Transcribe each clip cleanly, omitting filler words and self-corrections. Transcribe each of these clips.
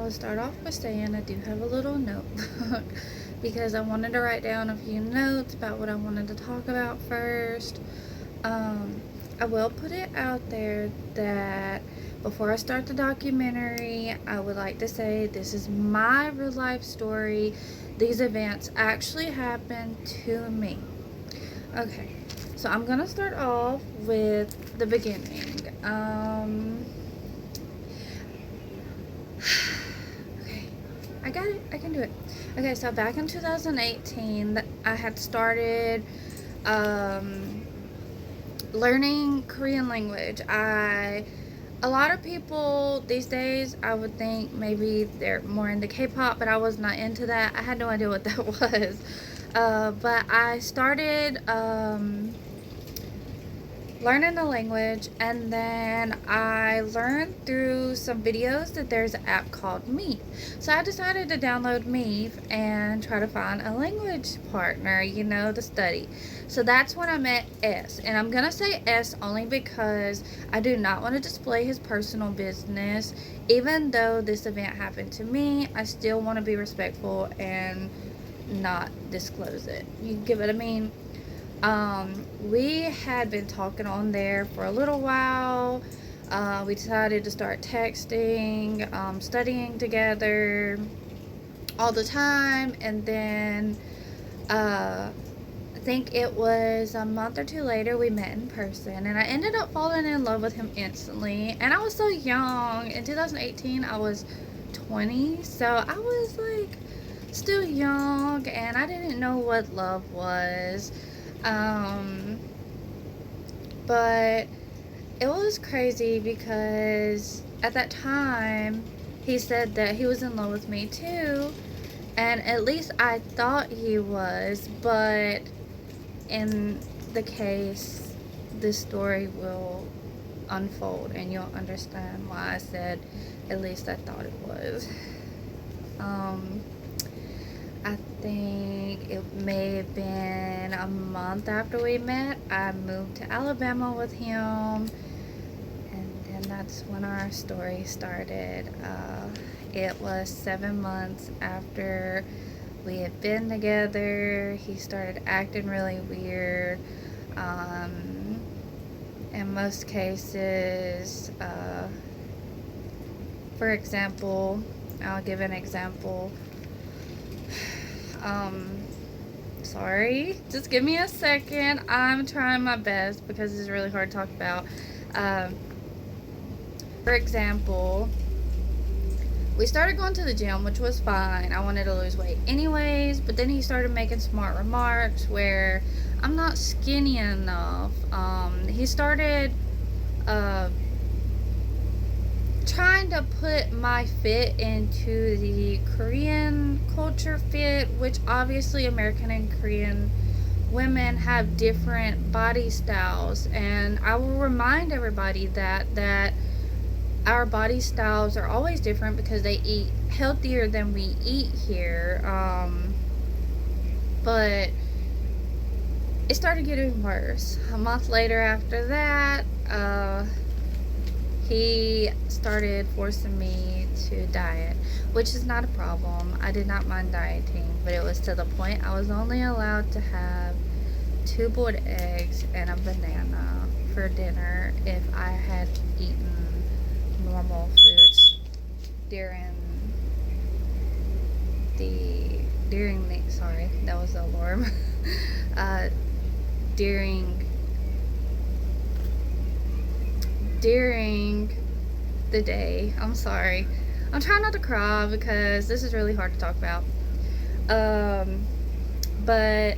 will start off by saying I do have a little notebook because I wanted to write down a few notes about what I wanted to talk about first. I will put it out there that before I start the documentary, I would like to say this is my real life story. These events actually happened to me. Okay, so I'm gonna start off with the beginning. Okay, I got it. I can do it. Okay, so back in 2018, I had started learning Korean language. A lot of people these days, I would think maybe they're more into K-pop, but I was not into that. I had no idea what that was. But I started learning the language, and then I learned through some videos that there's an app called Meet. So I decided to download Meet and try to find a language partner, to study. So that's when I met S, and I'm gonna say S only because I do not want to display his personal business. Even though this event happened to me, I still want to be respectful and not disclose it. You get what I mean? We had been talking on there for a little while. We decided to start texting, studying together all the time, and then I think it was a month or two later we met in person, and I ended up falling in love with him instantly. And I was so young. In 2018 I was 20, so I was like still young, and I didn't know what love was. But it was crazy because at that time he said that he was in love with me too, and at least I thought he was, but in the case, this story will unfold and you'll understand why I said at least I thought it was. I think it may have been a month after we met, I moved to Alabama with him, and then that's when our story started. It was 7 months after we had been together. He started acting really weird. In most cases, for example, I'll give an example. Sorry, just give me a second. I'm trying my best because it's really hard to talk about. For example, we started going to the gym, which was fine. I wanted to lose weight anyways, but then he started making smart remarks where I'm not skinny enough. He started trying to put my fit into the Korean culture fit, which obviously American and Korean women have different body styles, and I will remind everybody that our body styles are always different because they eat healthier than we eat here. But it started getting worse. A month later after that, he started forcing me to diet, which is not a problem. I did not mind dieting, but it was to the point I was only allowed to have 2 boiled eggs and a banana for dinner if I had eaten normal foods during the sorry, that was the alarm. During the day. I'm sorry. I'm trying not to cry because this is really hard to talk about. But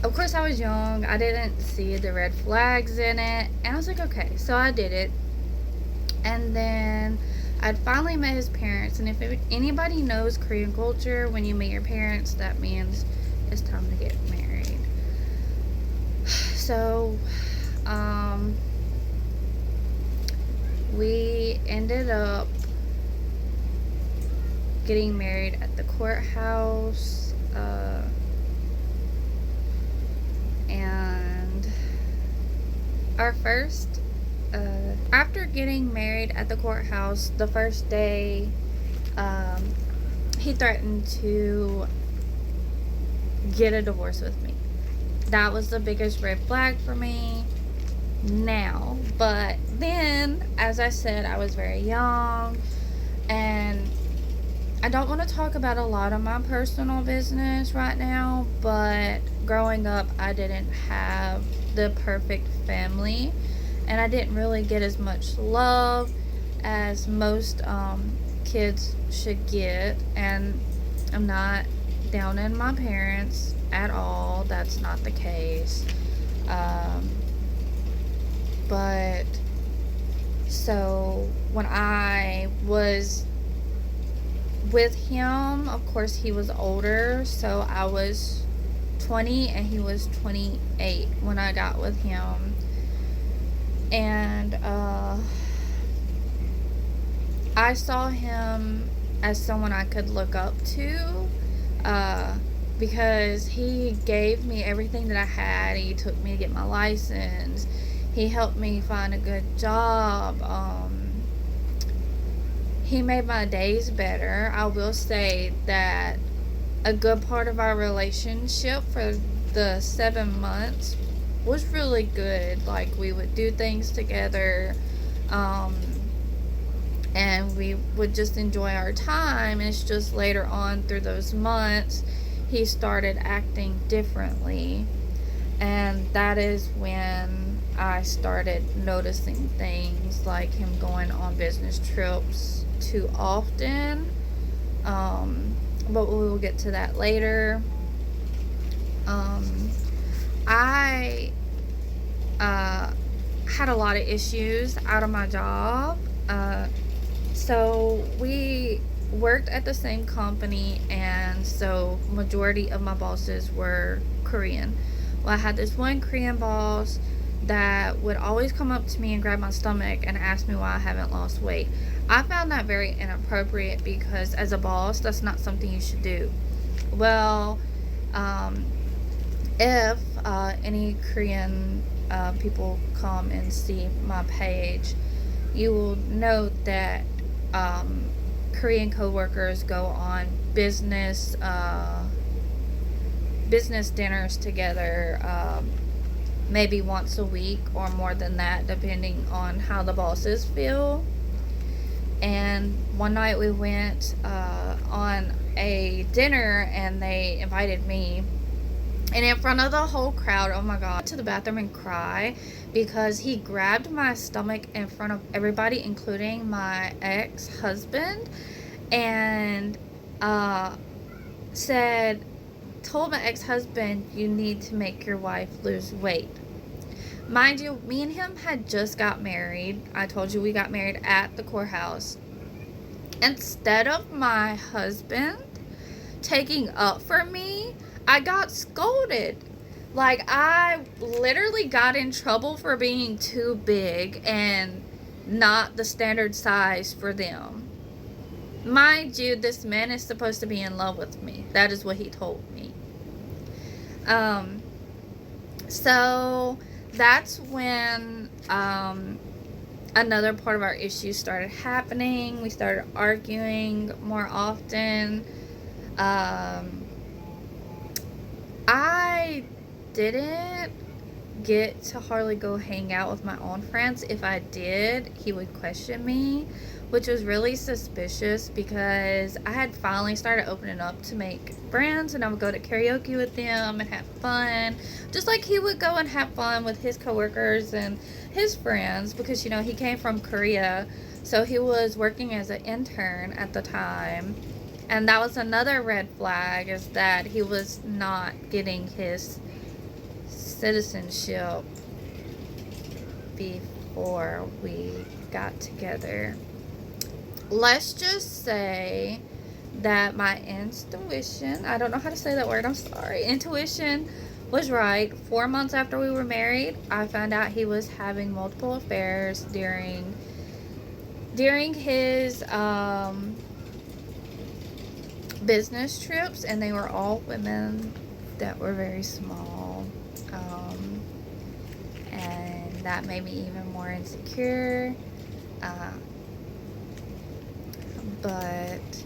of course I was young. I didn't see the red flags in it, and I was like, okay, so I did it. And then I'd finally met his parents, and if anybody knows Korean culture, when you meet your parents, that means it's time to get married. So we ended up getting married at the courthouse, and our first after getting married at the courthouse, the first day he threatened to get a divorce with me. That was the biggest red flag for me now. But then, as I said, I was very young, and I don't want to talk about a lot of my personal business right now, but growing up, I didn't have the perfect family, and I didn't really get as much love as most kids should get. And I'm not down in my parents at all. That's not the case. Um, but so when I was with him, of course, he was older. So I was 20 and he was 28 when I got with him. And I saw him as someone I could look up to, because he gave me everything that I had. He took me to get my license. He helped me find a good job. He made my days better. I will say that a good part of our relationship for the 7 months was really good. Like, we would do things together, and we would just enjoy our time. And it's just later on through those months, he started acting differently. And that is when I started noticing things like him going on business trips too often. But we will get to that later. I had a lot of issues out of my job. So we worked at the same company, and so majority of my bosses were Korean. Well, I had this one Korean boss that would always come up to me and grab my stomach and ask me why I haven't lost weight. I found that very inappropriate, because as a boss, that's not something you should do. Well, if any Korean people come and see my page, you will note that Korean coworkers go on business dinners together, maybe once a week or more than that, depending on how the bosses feel. And one night we went on a dinner, and they invited me. And in front of the whole crowd, oh my god, to the bathroom and cry, because he grabbed my stomach in front of everybody, including my ex-husband, and told my ex-husband, "You need to make your wife lose weight." Mind you, me and him had just got married. I told you we got married at the courthouse. Instead of my husband taking up for me, I got scolded. Like, I literally got in trouble for being too big and not the standard size for them. Mind you, this man is supposed to be in love with me. That is what he told me. So that's when another part of our issue started happening. We started arguing more often. I didn't get to hardly go hang out with my own friends. If I did, he would question me, which was really suspicious, because I had finally started opening up to make friends, and I would go to karaoke with them and have fun, just like he would go and have fun with his coworkers and his friends, because, you know, he came from Korea, so he was working as an intern at the time. And that was another red flag, is that he was not getting his citizenship before we got together. Let's just say that my intuition, I don't know how to say that word, I'm sorry, intuition was right. 4 months after we were married, I found out he was having multiple affairs during his business trips, and they were all women that were very small, and that made me even more insecure. But,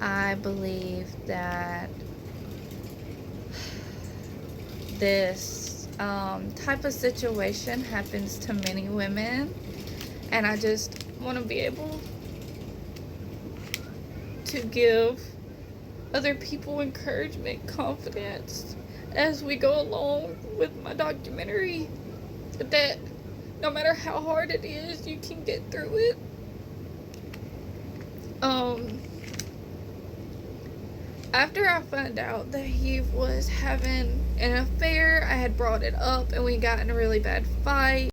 I believe that this type of situation happens to many women, and I just want to be able to give other people encouragement, confidence as we go along with my documentary, that no matter how hard it is, you can get through it. After I found out that he was having an affair, I had brought it up and we got in a really bad fight.